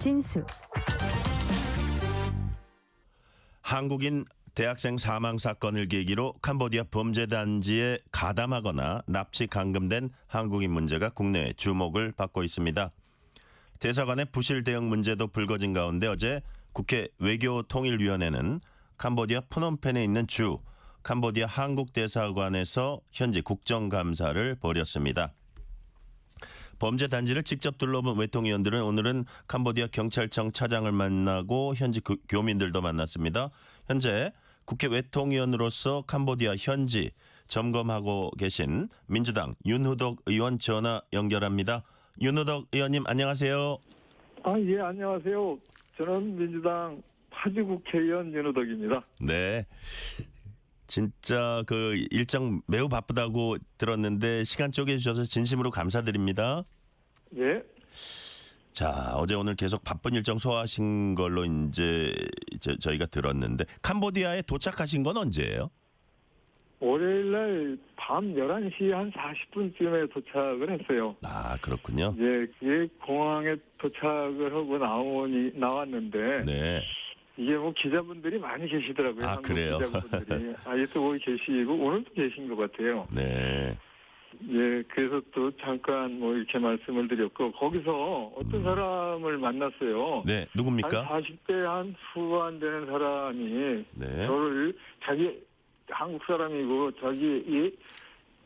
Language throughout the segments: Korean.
진수. 한국인 대학생 사망 사건을 계기로 캄보디아 범죄단지에 가담하거나 납치 감금된 한국인 문제가 국내에 주목을 받고 있습니다. 대사관의 부실 대응 문제도 불거진 가운데 어제 국회 외교통일위원회는 캄보디아 프놈펜에 있는 주 캄보디아 한국대사관에서 현지 국정감사를 벌였습니다. 범죄 단지를 직접 둘러본 외통위원들은 오늘은 캄보디아 경찰청 차장을 만나고 현지 교민들도 만났습니다. 현재 국회 외통위원으로서 캄보디아 현지 점검하고 계신 민주당 윤후덕 의원 전화 연결합니다. 윤후덕 의원님 안녕하세요. 예, 안녕하세요. 저는 민주당 파주 국회의원 윤후덕입니다. 네. 진짜 그 일정 매우 바쁘다고 들었는데 시간 쪼개주셔서 진심으로 감사드립니다. 예. 자, 어제 오늘 계속 바쁜 일정 소화하신 걸로 이제 저희가 들었는데 캄보디아에 도착하신 건 언제예요? 월요일날 밤 11시 한 40분쯤에 도착을 했어요. 아, 그렇군요. 예, 그게 공항에 도착을 하고 나왔는데 네. 이게 뭐 기자분들이 많이 계시더라고요. 아, 한국 그래요? 기자분들이. 또 거기 계시고 오늘도 계신 것 같아요. 네. 예, 그래서 또 잠깐 뭐 이렇게 말씀을 드렸고 거기서 어떤 사람을 만났어요. 네, 누굽니까? 한 40대 한 후반 되는 사람이 네. 저를 자기 한국 사람이고 자기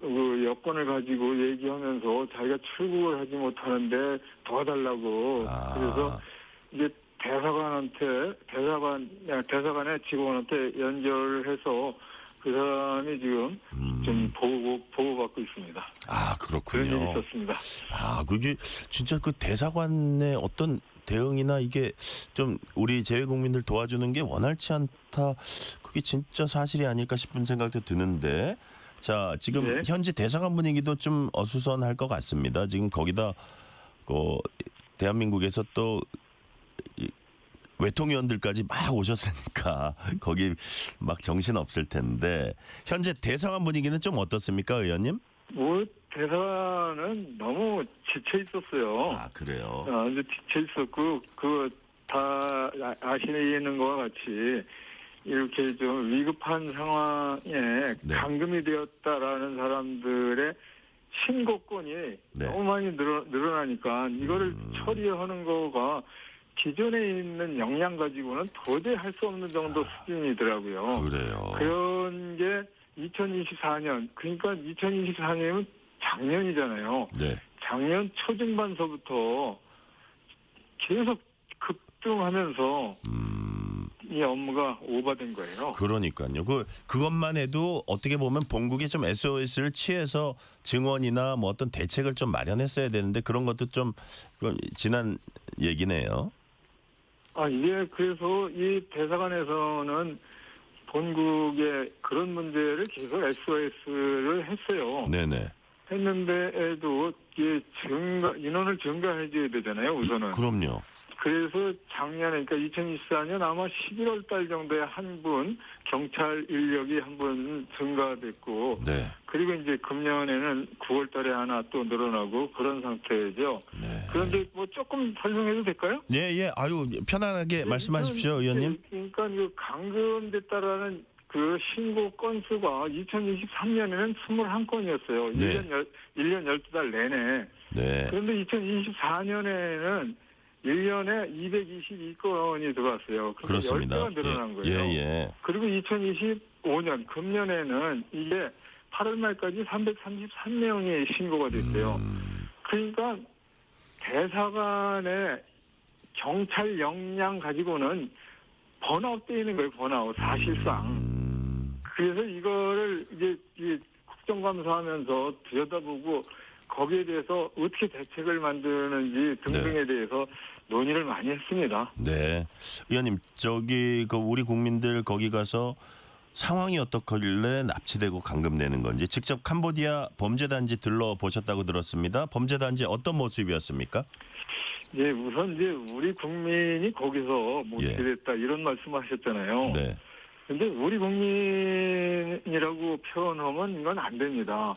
그 여권을 가지고 얘기하면서 자기가 출국을 하지 못하는데 도와달라고. 아. 그래서 이제 대사관의 직원한테 연결을 해서 그 사람이 지금 좀 보호받고 있습니다. 아, 그런 일이 그렇군요. 있었습니다. 아, 그게 진짜 그 대사관의 어떤 대응이나 이게 좀 우리 재외 국민들 도와주는 게 원활치 않다. 그게 진짜 사실이 아닐까 싶은 생각도 드는데. 자, 지금 네. 현지 대사관 분위기도 좀 어수선할 것 같습니다. 지금 거기다 그 대한민국에서 또 외통위원들까지 막 오셨으니까 거기 막 정신 없을 텐데 현재 대사관 분위기는 좀 어떻습니까, 의원님? 뭐 대사는 너무 지쳐 있었어요. 아, 그래요. 이제 지쳐 있었고 그 다 아시는 것과 같이 이렇게 좀 위급한 상황에 네. 감금이 되었다라는 사람들의 신고건이 네. 너무 많이 늘어나니까 이거를 처리하는 거가 기존에 있는 역량 가지고는 도저히 할 수 없는 정도 수준이더라고요. 그래요. 그런 게 2024년, 그러니까 2024년이면 작년이잖아요. 네. 작년 초중반서부터 계속 급등하면서 이 업무가 오버된 거예요. 그러니까요. 그것만 해도 어떻게 보면 본국이 좀 SOS를 취해서 증언이나 뭐 어떤 대책을 좀 마련했어야 되는데 그런 것도 좀 지난 얘기네요. 그래서 이 대사관에서는 본국의 그런 문제를 계속 SOS를 했어요. 네네. 했는데도 이게 인원을 증가해줘야 되잖아요, 우선은. 그럼요. 그래서 작년에, 그러니까 2024년 아마 11월 달 정도에 한 분, 경찰 인력이 한 분 증가됐고, 네. 그리고 이제 금년에는 9월 달에 하나 또 늘어나고 그런 상태죠. 네. 그런데 뭐 조금 설명해도 될까요? 예. 아유, 편안하게 말씀하십시오, 의원님. 그러니까 그 감금됐다라는 그 신고 건수가 2023년에는 21건이었어요. 네. 1년 12달 내내. 네. 그런데 2024년에는 1년에 222건이 들어왔어요. 그렇습니다. 10배가 늘어난 거예요. 예. 그리고 2025년 금년에는 이게 8월 말까지 333명이 신고가 됐어요. 그러니까 대사관의 경찰 역량 가지고는 번아웃돼 있는 거예요. 번아웃 사실상. 그래서 이거를 이제 국정감사하면서 들여다보고 거기에 대해서 어떻게 대책을 만드는지 등등에 대해서 논의를 많이 했습니다. 네. 의원님, 우리 국민들 거기 가서 상황이 어떻길래 납치되고 감금되는 건지 직접 캄보디아 범죄단지 들러보셨다고 들었습니다. 범죄단지 어떤 모습이었습니까? 예, 우선 이제 우리 국민이 거기서 못되겠다 이런 말씀하셨잖아요. 네. 근데 우리 국민이라고 표현하면 이건 안 됩니다.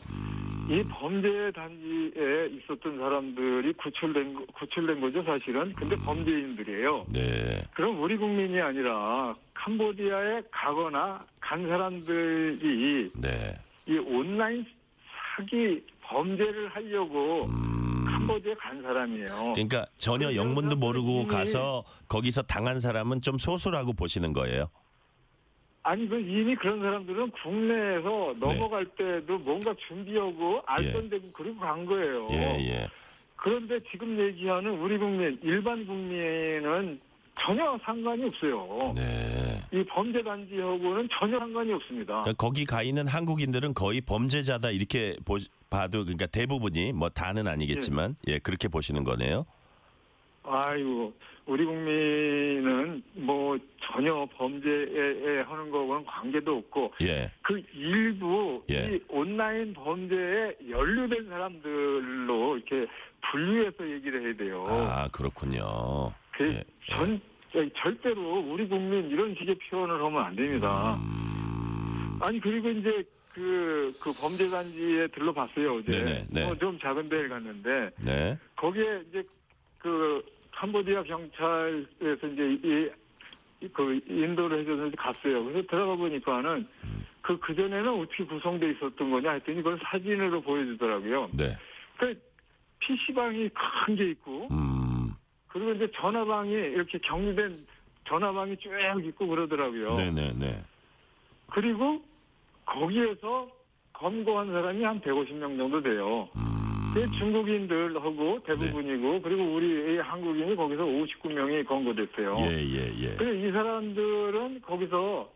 이 범죄 단지에 있었던 사람들이 구출된 거죠, 사실은. 근데 범죄인들이에요. 네. 그럼 우리 국민이 아니라 캄보디아에 가거나 간 사람들이 네. 이 온라인 사기 범죄를 하려고 캄보디아에 간 사람이에요. 그러니까 전혀 그래서 영문도 모르고 이미 가서 거기서 당한 사람은 좀 소수라고 보시는 거예요. 아니, 이미 그런 사람들은 국내에서 넘어갈 때도 뭔가 준비하고 알선되고 그리고 간 거예요. 예. 그런데 지금 얘기하는 우리 국민, 일반 국민은 전혀 상관이 없어요. 네. 이 범죄 단지하고는 전혀 상관이 없습니다. 그러니까 거기 가 있는 한국인들은 거의 범죄자다 이렇게 봐도 그러니까 대부분이 뭐 다는 아니겠지만 예, 그렇게 보시는 거네요. 아이고, 우리 국민은 뭐 전혀 범죄에 하는 거와는 관계도 없고 예. 그 일부 예. 이 온라인 범죄에 연루된 사람들로 이렇게 분류해서 얘기를 해야 돼요. 아, 그렇군요. 예. 절대로 우리 국민 이런 식의 표현을 하면 안 됩니다. 아니, 그리고 이제 그 범죄 단지에 들러봤어요, 어제. 네네. 좀 작은 데를 갔는데 네. 거기에 이제 그 캄보디아 경찰에서 이제 그 인도를 해줘서 갔어요. 그래서 들어가 보니까는 그 전에는 어떻게 구성돼 있었던 거냐 했더니 그걸 사진으로 보여주더라고요. 네. 그 PC방이 큰 게 있고 그리고 이제 전화방이 이렇게 격리된 전화방이 쭉 있고 그러더라고요. 네네네. 그리고 거기에서 검거한 사람이 한 150명 정도 돼요. 그 중국인들하고 대부분이고 그리고 우리 한국인이 거기서 59명이 검거됐어요. 예. 그래서 이 사람들은 거기서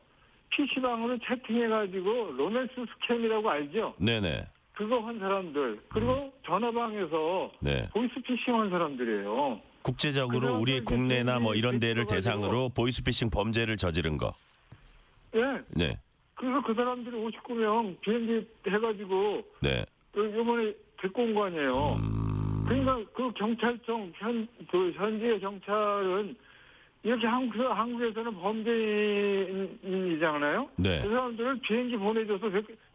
PC방으로 채팅해가지고 로맨스 스캠이라고 알죠? 네네. 그거 한 사람들 그리고 전화방에서 네. 보이스피싱 한 사람들이에요. 국제적으로 우리 국내나 뭐 이런 데를 대상으로 보이스피싱 범죄를 저지른 거. 예. 네. 그래서 그 사람들이 59명 비행기 해가지고 네. 이번에 데리고 온 거 아니에요. 그러니까 그 경찰청 현지의 경찰은 이렇게 한국에서는 범죄인이잖아요. 네. 그 사람들을 비행기 보내줘서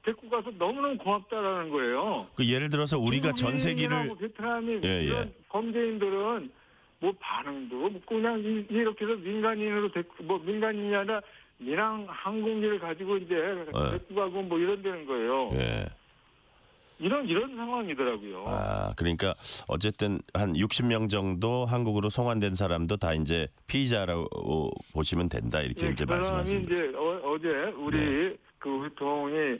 데리고 가서 너무너무 고맙다라는 거예요. 그 예를 들어서 우리가 전세기를 베트남이 예. 이런 범죄인들은 뭐 반응도 없고 그냥 이렇게 해서 민간인으로 데리고 뭐 민간인이 아니라 민항 항공기를 가지고 이제 데리고 가고 뭐 이런 되는 거예요. 예. 이런 상황이더라고요. 아, 그러니까 어쨌든 한 60명 정도 한국으로 송환된 사람도 다 이제 피의자라고 보시면 된다 이렇게 이제 그 사람이 말씀하시는 거죠. 이제 어제 우리 그 의통이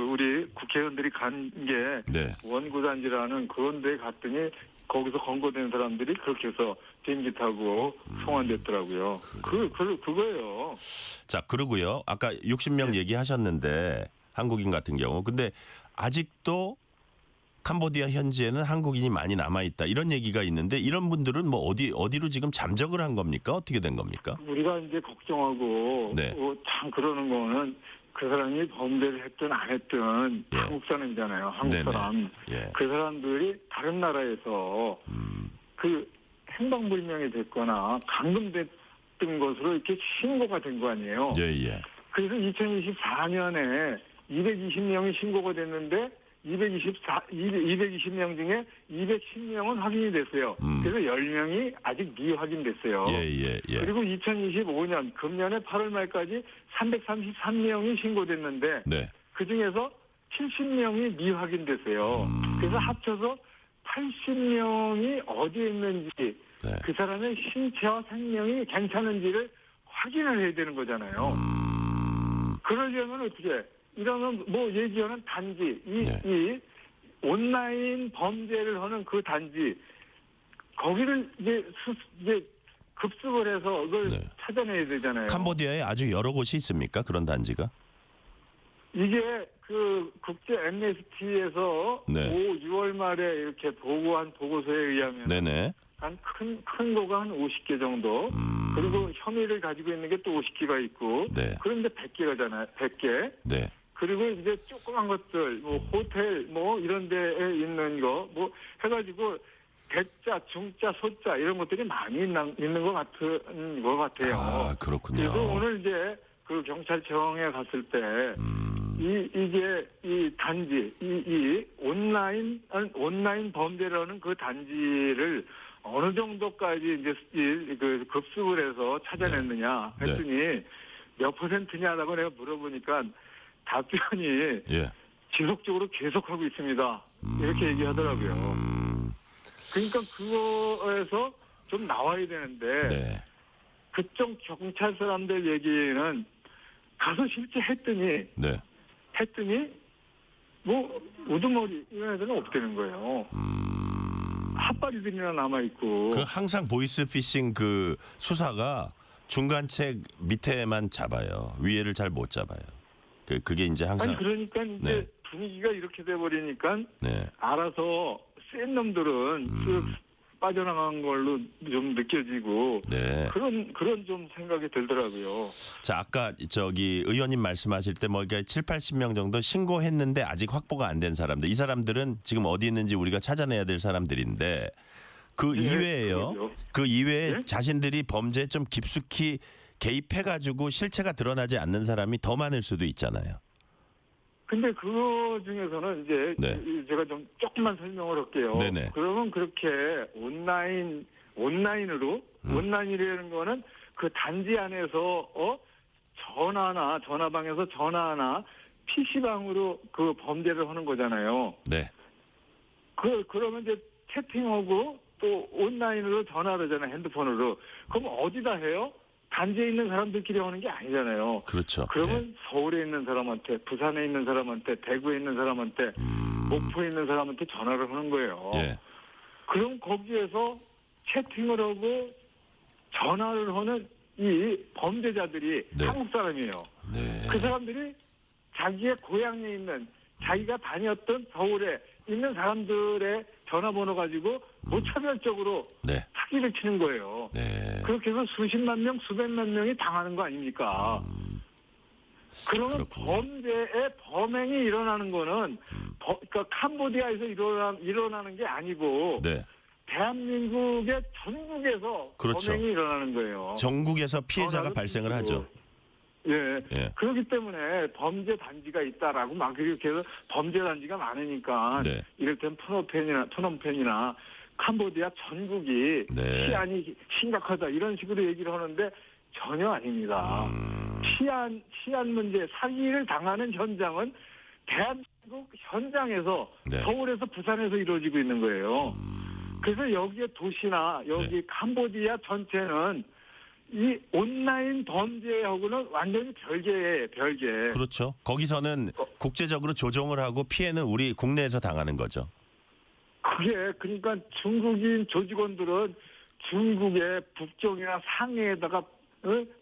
우리 국회의원들이 간 게 네. 원구단지라는 그런 데 갔더니 거기서 검거된 사람들이 그렇게 해서 비행기 타고 송환됐더라고요. 그거예요. 자, 그러고요. 아까 60명 얘기하셨는데 한국인 같은 경우 근데 아직도 캄보디아 현지에는 한국인이 많이 남아 있다 이런 얘기가 있는데 이런 분들은 뭐 어디로 지금 잠적을 한 겁니까? 어떻게 된 겁니까? 우리가 이제 걱정하고 참 그러는 거는 그 사람이 범죄를 했든 안 했든 한국 사람이잖아요. 한국 사람. 예. 그 사람들이 다른 나라에서 그 행방불명이 됐거나 감금됐던 것으로 이렇게 신고가 된 거 아니에요. 예. 그래서 2024년에 220명이 신고가 됐는데 220명 중에 210명은 확인이 됐어요. 그래서 10명이 아직 미확인됐어요. 예. 그리고 2025년 금년에 8월 말까지 333명이 신고됐는데 네. 그중에서 70명이 미확인됐어요. 그래서 합쳐서 80명이 어디에 있는지 그 사람의 신체와 생명이 괜찮은지를 확인을 해야 되는 거잖아요. 그러려면 어떻게 이러면 뭐 얘기하는 단지 이 온라인 범죄를 하는 그 단지 거기를 이제 급습을 해서 그걸 찾아내야 되잖아요. 캄보디아에 아주 여러 곳이 있습니까? 그런 단지가? 이게 그 국제 MST에서 6월 말에 이렇게 보고한 보고서에 의하면 네네. 한 큰 거가 한 50개 정도. 그리고 혐의를 가지고 있는 게 또 50개가 있고. 그런데 100개가잖아요. 100개. 네. 그리고 이제 조그만 것들, 뭐 호텔, 뭐 이런 데에 있는 거, 뭐 해가지고 대자, 중자, 소자 이런 것들이 많이 있는 것 같아요. 아, 그렇군요. 그래서 오늘 이제 그 경찰청에 갔을 때 이게 이 단지 이 온라인 범죄라는 그 단지를 어느 정도까지 이제 그 급습을 해서 찾아냈느냐 했더니 몇 %냐라고 내가 물어보니까 답변이 예. 지속적으로 계속하고 있습니다. 이렇게 얘기하더라고요. 그러니까 그거에서 좀 나와야 되는데 네. 그쪽 경찰 사람들 얘기는 가서 실제 했더니 뭐 우두머리 이런 애들은 없다는 거예요. 핫바리들이나 남아 있고. 그 항상 보이스피싱 그 수사가 중간책 밑에만 잡아요. 위에를 잘 못 잡아요. 그게 이제 항상. 아니 그러니까 이제 분위기가 이렇게 돼 버리니까 알아서 센 놈들은 쭉 빠져나간 걸로 좀 느껴지고 그런 좀 생각이 들더라고요. 자, 아까 저기 의원님 말씀하실 때 뭐 7, 80명 정도 신고했는데 아직 확보가 안 된 사람들. 이 사람들은 지금 어디 있는지 우리가 찾아내야 될 사람들인데 그 이외에요. 그러죠. 그 이외에 자신들이 범죄에 좀 깊숙이 개입해 가지고 실체가 드러나지 않는 사람이 더 많을 수도 있잖아요. 근데 그거 중에서는 이제 제가 좀 조금만 설명을 할게요. 네네. 그러면 그렇게 온라인으로 온라인이라는 거는 그 단지 안에서 전화방에서 전화나 PC방으로 그 범죄를 하는 거잖아요. 네. 그러면 이제 채팅하고 또 온라인으로 전화를 하잖아요. 핸드폰으로. 그럼 어디다 해요? 단지에 있는 사람들끼리 하는 게 아니잖아요. 그렇죠. 그러면 서울에 있는 사람한테, 부산에 있는 사람한테, 대구에 있는 사람한테, 목포에 있는 사람한테 전화를 하는 거예요. 그럼 거기에서 채팅을 하고 전화를 하는 이 범죄자들이 한국 사람이에요. 그 사람들이 자기의 고향에 있는 자기가 다녔던 서울에 있는 사람들의 전화번호 가지고 무차별적으로 사기를 치는 거예요. 그렇게 해서 수십만 명, 수백만 명이 당하는 거 아닙니까? 그러면 범죄의 범행이 일어나는 거는 그러니까 캄보디아에서 일어나는 게 아니고 대한민국의 전국에서 범행이 일어나는 거예요. 전국에서 피해자가 발생을 하죠. 그렇기 때문에 범죄 단지가 있다라고 막 이렇게 해서 범죄 단지가 많으니까 이를테면 프놈펜이나 캄보디아 전국이 치안이 심각하다 이런 식으로 얘기를 하는데 전혀 아닙니다. 치안 문제, 사기를 당하는 현장은 대한민국 현장에서 서울에서 부산에서 이루어지고 있는 거예요. 그래서 여기에 도시나 여기 캄보디아 전체는 이 온라인 범죄하고는 완전히 별개예요, 별개. 그렇죠. 거기서는 국제적으로 조종을 하고 피해는 우리 국내에서 당하는 거죠. 그러니까 중국인 조직원들은 중국의 북경이나 상해에다가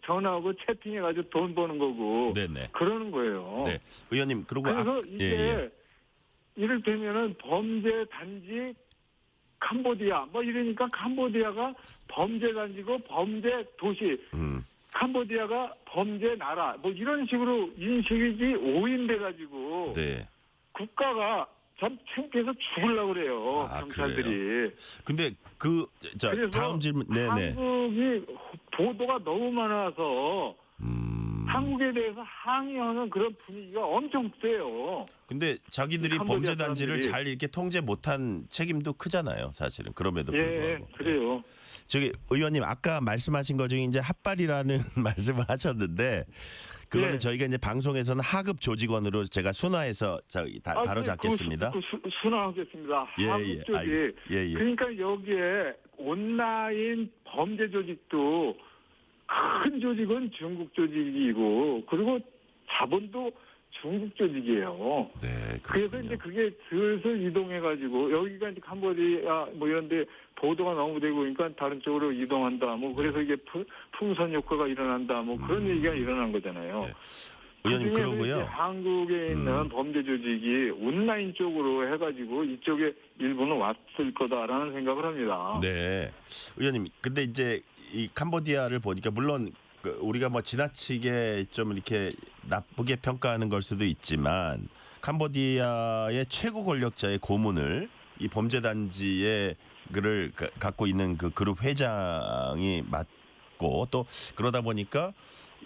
전화하고 채팅해가지고 돈 버는 거고 그러는 거예요. 의원님 그래서 이게 이를테면은 범죄 단지 캄보디아 뭐 이러니까 캄보디아가 범죄 단지고 범죄 도시 캄보디아가 범죄 나라 뭐 이런 식으로 인식이 오인돼 가지고 국가가 참 창피해서 죽으려고 그래요. 경찰들이. 그래요? 근데 다음 질문. 한국이 보도가 너무 많아서 한국에 대해서 항의하는 그런 분위기가 엄청 세요. 근데 자기들이 범죄 단지를 잘 이렇게 통제 못한 책임도 크잖아요, 사실은. 그럼에도 불구하고. 그래요. 저기 의원님 아까 말씀하신 것 중에 이제 핫발이라는 말씀을 하셨는데 그거는 저희가 이제 방송에서는 하급 조직원으로 제가 순화해서 바로 잡겠습니다. 순화하겠습니다. 하급 조직. 그러니까 여기에 온라인 범죄 조직도 큰 조직은 중국 조직이고 그리고 자본도 중국 조직이에요. 그래서 이제 그게 슬슬 이동해가지고 여기가 이제 캄보디아 뭐 이런데 보도가 너무 되고 그러니까 다른 쪽으로 이동한다. 뭐 그래서 이게 풍선 효과가 일어난다. 뭐 그런 얘기가 일어난 거잖아요. 의원님 그러고요. 한국에 있는 범죄 조직이 온라인 쪽으로 해가지고 이쪽에 일부는 왔을 거다라는 생각을 합니다. 의원님 근데 이제 이 캄보디아를 보니까 물론 우리가 뭐 지나치게 좀 이렇게 나쁘게 평가하는 걸 수도 있지만 캄보디아의 최고 권력자의 고문을 이 범죄 단지에 그를 갖고 있는 그 그룹 회장이 맡고 또 그러다 보니까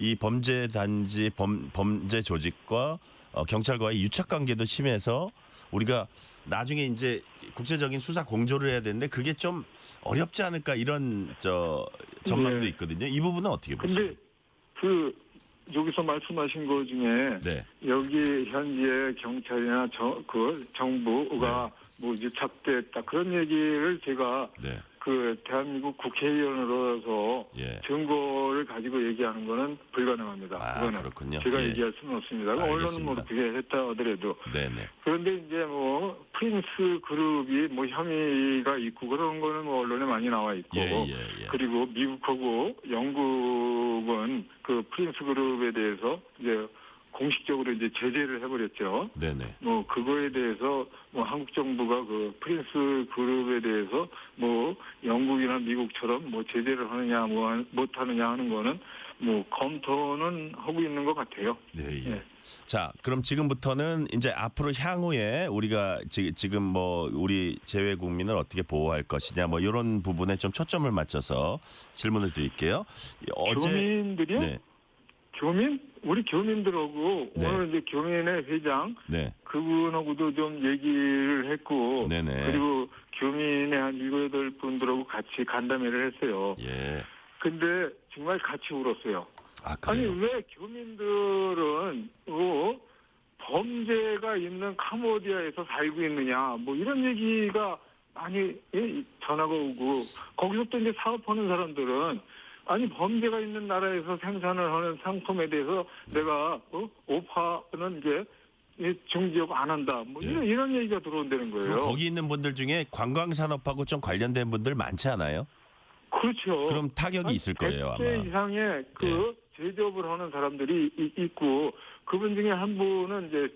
이 범죄 단지 범죄 조직과 경찰과의 유착 관계도 심해서 우리가 나중에 이제 국제적인 수사 공조를 해야 되는데 그게 좀 어렵지 않을까 이런 전망도 네. 있거든요. 이 부분은 어떻게 보세요? 근데 그 여기서 말씀하신 것 중에 네. 여기 현지의 경찰이나 정부가 뭐 유착됐다 그런 얘기를 제가 네. 그 대한민국 국회의원으로서 예. 증거를 가지고 얘기하는 거는 불가능합니다. 아, 그거는 그렇군요. 제가 예. 얘기할 수는 없습니다. 알겠습니다. 언론은 뭐 그게 했다 하더라도 네네. 그런데 이제 뭐 프린스 그룹이 뭐 혐의가 있고 그런 거는 뭐 언론에 많이 나와 있고 예. 그리고 미국하고 영국은 그 프린스 그룹에 대해서 이제 공식적으로 이제 제재를 해버렸죠. 네네. 뭐 그거에 대해서 뭐 한국 정부가 그 프린스 그룹에 대해서 뭐 영국이나 미국처럼 뭐 제재를 하느냐 뭐 못하느냐 하는 거는 뭐 검토는 하고 있는 것 같아요. 네. 예. 네. 자, 그럼 지금부터는 이제 앞으로 향후에 우리가 지금 뭐 우리 재외 국민을 어떻게 보호할 것이냐 뭐 이런 부분에 좀 초점을 맞춰서 질문을 드릴게요. 교민들이요? 네. 교민? 우리 교민들하고 네. 오늘 이제 교민의 회장 네. 그분하고도 좀 얘기를 했고 네네. 그리고 교민의 한 7, 8분들하고 같이 간담회를 했어요. 예. 근데 정말 같이 울었어요. 아, 아니 그래요? 왜 교민들은 범죄가 있는 캄보디아에서 살고 있느냐 뭐 이런 얘기가 많이 전화가 오고 거기서 또 이제 사업하는 사람들은 아니 범죄가 있는 나라에서 생산을 하는 상품에 대해서 내가 오파는 이제 중지하고 안 한다 뭐 예. 이런 얘기가 들어온다는 거예요. 그럼 거기 있는 분들 중에 관광 산업하고 좀 관련된 분들 많지 않아요? 그렇죠. 그럼 타격이 있을 거예요, 100개 아마. 이상의 그 제조업을 하는 사람들이 있고 그분 중에 한 분은 이제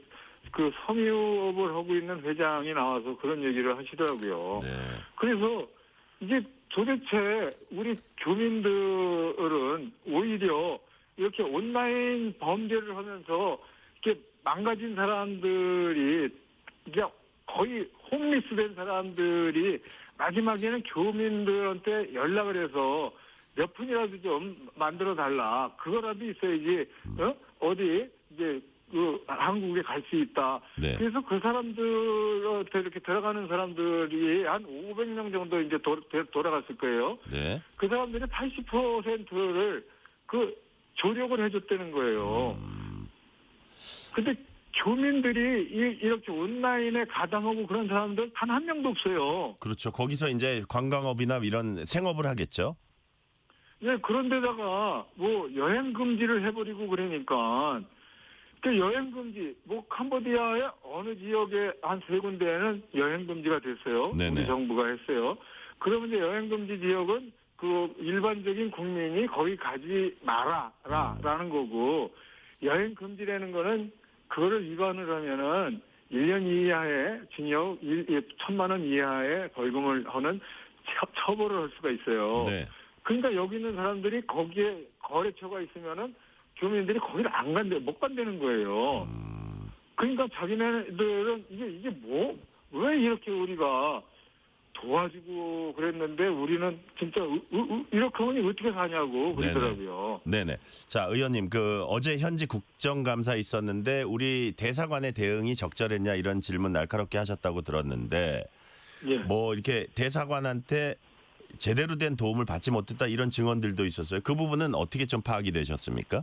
그 섬유업을 하고 있는 회장이 나와서 그런 얘기를 하시더라고요. 네. 그래서 이게 도대체 우리 교민들은 오히려 이렇게 온라인 범죄를 하면서 이렇게 망가진 사람들이 이제 거의 홈리스 된 사람들이 마지막에는 교민들한테 연락을 해서 몇 푼이라도 좀 만들어 달라. 그거라도 있어야지. 어디 이제 그 한국에 갈 수 있다. 네. 그래서 그 사람들한테 이렇게 들어가는 사람들이 한 500명 정도 이제 돌아갔을 거예요. 네. 그 사람들이 80%를 그 조력을 해줬다는 거예요. 근데 교민들이 이렇게 온라인에 가담하고 그런 사람들 단 한 명도 없어요. 그렇죠. 거기서 이제 관광업이나 이런 생업을 하겠죠. 네, 그런데다가 뭐 여행 금지를 해버리고 그러니까 그 여행 금지 뭐 캄보디아의 어느 지역에 한 3군데에는 여행 금지가 됐어요. 네네. 우리 정부가 했어요. 그러면 이제 여행 금지 지역은 그 일반적인 국민이 거기 가지 마라라는 거고 여행 금지라는 거는 그거를 위반을 하면은 1년 이하의 징역 1,000만 원 이하의 벌금을 하는 처벌을 할 수가 있어요. 네. 그러니까 여기 있는 사람들이 거기에 거래처가 있으면은 교민들이 거기를 못 간다는 거예요. 그러니까 자기네들은 이게 왜 이렇게 우리가 도와주고 그랬는데 우리는 진짜 이렇게 하면 어떻게 사냐고 그러더라고요. 네네. 자, 의원님, 그 어제 현지 국정감사 있었는데 우리 대사관의 대응이 적절했냐 이런 질문 날카롭게 하셨다고 들었는데 예. 뭐 이렇게 대사관한테 제대로 된 도움을 받지 못했다 이런 증언들도 있었어요. 그 부분은 어떻게 좀 파악이 되셨습니까?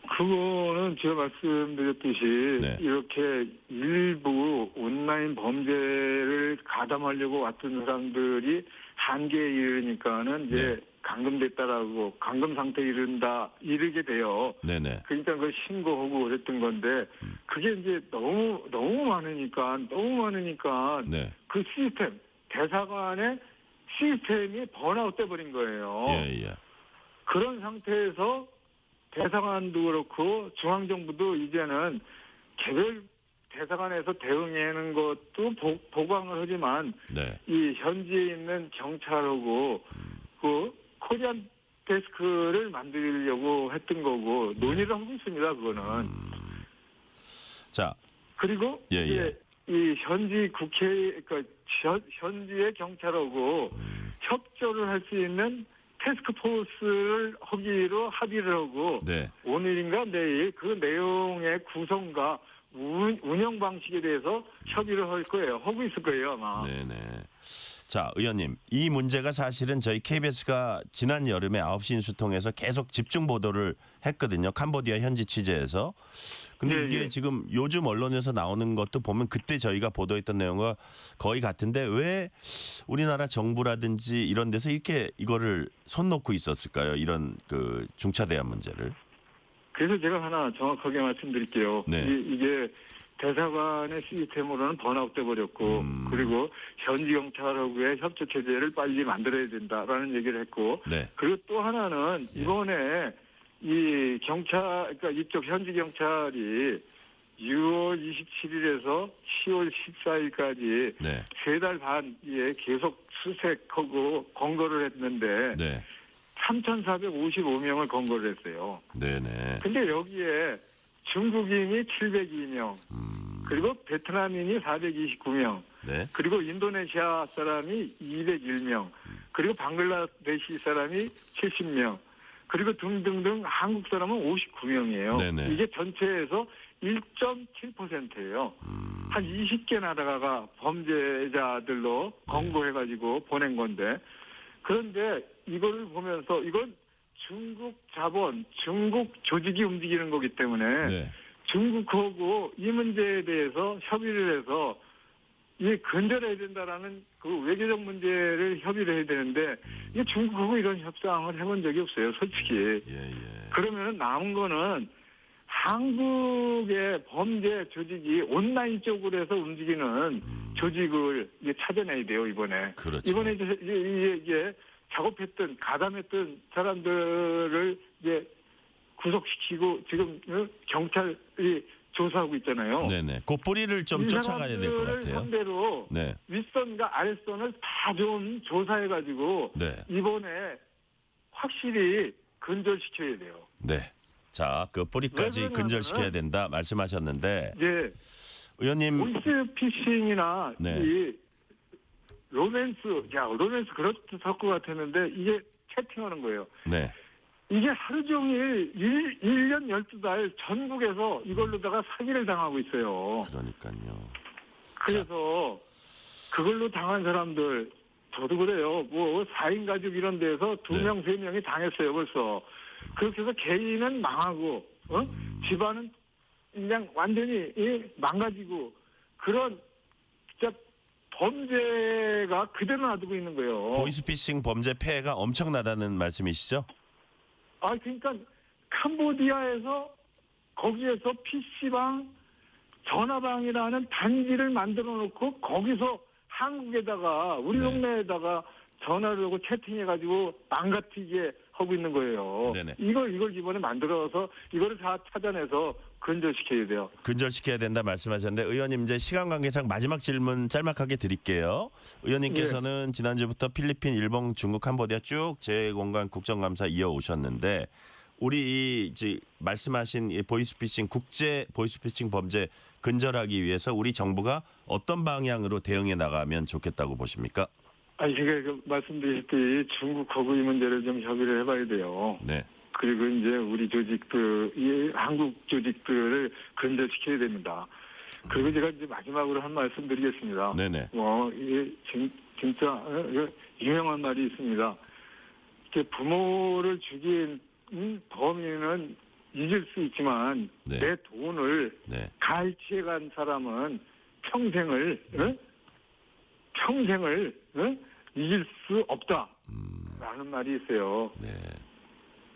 그거는 제가 말씀드렸듯이 네. 이렇게 일부 온라인 범죄를 가담하려고 왔던 사람들이 한계에 이르니까는 이제 네. 감금됐다라고 감금 상태에 이르게 돼요. 네네. 그러니까 그걸 신고하고 그랬던 건데 그게 이제 너무 많으니까 네. 그 시스템 대사관의 시스템이 번아웃 돼버린 거예요. 예. 그런 상태에서 대사관도 그렇고 중앙정부도 이제는 개별 대사관에서 대응하는 것도 보강을 하지만 네. 이 현지에 있는 경찰하고 그 코리안 데스크를 만들려고 했던 거고 논의를 하고 있습니다. 그거는. 자, 그리고 예. 이제 이 현지 그러니까 현지의 경찰하고 협조를 할 수 있는 태스크포스를 하기로 합의를 하고 네. 오늘인가 내일 그 내용의 구성과 운영 방식에 대해서 협의를 할 거예요. 하고 있을 거예요, 아마. 네네. 자, 의원님, 이 문제가 사실은 저희 KBS가 지난 여름에 9시 인수 통해서 계속 집중 보도를 했거든요. 캄보디아 현지 취재에서. 근데 예, 이게 예. 지금 요즘 언론에서 나오는 것도 보면 그때 저희가 보도했던 내용과 거의 같은데 왜 우리나라 정부라든지 이런 데서 이렇게 이거를 손 놓고 있었을까요? 이런 그 중차대한 문제를. 그래서 제가 하나 정확하게 말씀드릴게요. 네. 이게 대사관의 시스템으로는 번아웃돼 버렸고 그리고 현지 경찰하고의 협조 체제를 빨리 만들어야 된다라는 얘기를 했고 네. 그리고 또 하나는 이번에 이 경찰 그러니까 이쪽 현지 경찰이 6월 27일에서 10월 14일까지 네. 3달 반에 계속 수색하고 검거를 했는데 네. 3,455명을 검거를 했어요. 네네. 근데 여기에 중국인이 702명, 그리고 베트남인이 429명, 네. 그리고 인도네시아 사람이 201명, 그리고 방글라데시 사람이 70명, 그리고 등등등 한국 사람은 59명이에요. 네네. 이게 전체에서 1.7%예요. 한 20개 나라가 범죄자들로 검거해가지고 보낸 건데, 그런데 이거를 보면서 이건 중국 자본, 중국 조직이 움직이는 거기 때문에 네. 중국하고 이 문제에 대해서 협의를 해서 이 근절해야 된다라는 그 외교적 문제를 협의를 해야 되는데 이 중국하고 이런 협상을 해본 적이 없어요, 솔직히. 예. 그러면 남은 거는 한국의 범죄 조직이 온라인 쪽으로 해서 움직이는 조직을 이제 찾아내야 돼요, 이번에. 그렇죠. 이번에 이제 작업했던, 가담했던 사람들을 이제 구속시키고 지금 경찰이 조사하고 있잖아요. 네네. 그 뿌리를 좀 이 쫓아가야 될 것 사람들을 같아요. 상대로 네. 윗선과 아랫선을 다 좀 조사해가지고 네. 이번에 확실히 근절시켜야 돼요. 네. 자, 그 뿌리까지 왜 그러냐면은 근절시켜야 된다 말씀하셨는데 이제 의원님 보이스 피싱이나 네. 이 로맨스 그렇을 것 같았는데 이게 채팅하는 거예요. 네. 이게 하루 종일 1년 12달 전국에서 이걸로다가 사기를 당하고 있어요. 그러니까요. 그래서 그걸로 당한 사람들 저도 그래요. 뭐 4인 가족 이런 데서 2명, 3명이 당했어요 벌써. 그렇게 해서 개인은 망하고 집안은 그냥 완전히 망가지고 그런 진짜 범죄가 그대로 놔두고 있는 거예요. 보이스피싱 범죄 폐해가 엄청나다는 말씀이시죠? 아, 그러니까 캄보디아에서 거기에서 PC방, 전화방이라는 단지를 만들어 놓고 거기서 한국에다가 우리 네. 동네에다가 전화를 하고 채팅해가지고 망가뜨리게 하고 있는 거예요. 네네. 이걸 이번에 만들어서 이거를 다 찾아내서 근절시켜야 돼요. 근절시켜야 된다 말씀하셨는데 의원님 이제 시간 관계상 마지막 질문 짤막하게 드릴게요. 의원님께서는 지난주부터 필리핀, 일본, 중국, 캄보디아 쭉 재공간 국정감사 이어오셨는데 우리 이 이제 말씀하신 이 보이스피싱 국제 보이스피싱 범죄 근절하기 위해서 우리 정부가 어떤 방향으로 대응해 나가면 좋겠다고 보십니까? 아니, 제가 말씀드렸듯이 중국하고 이 문제를 좀 협의를 해봐야 돼요. 네. 그리고 이제 우리 조직들, 이 한국 조직들을 근절시켜야 됩니다. 그리고 제가 이제 마지막으로 한 말씀 드리겠습니다. 네네. 이게 진짜 유명한 말이 있습니다. 이렇게 부모를 죽인 범인은 잊을 수 있지만 네. 내 돈을 네. 갈취해간 사람은 평생을 잊을 수 없다라는 말이 있어요. 네.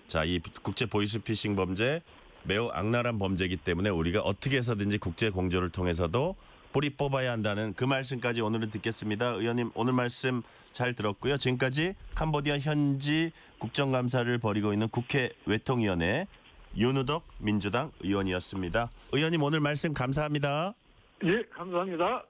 자, 이 국제 보이스피싱 범죄 매우 악랄한 범죄이기 때문에 우리가 어떻게 해서든지 국제 공조를 통해서도 뿌리 뽑아야 한다는 그 말씀까지 오늘은 듣겠습니다. 의원님 오늘 말씀 잘 들었고요. 지금까지 캄보디아 현지 국정감사를 벌이고 있는 국회 외통위원회 윤우덕 민주당 의원이었습니다. 의원님 오늘 말씀 감사합니다. 예, 감사합니다.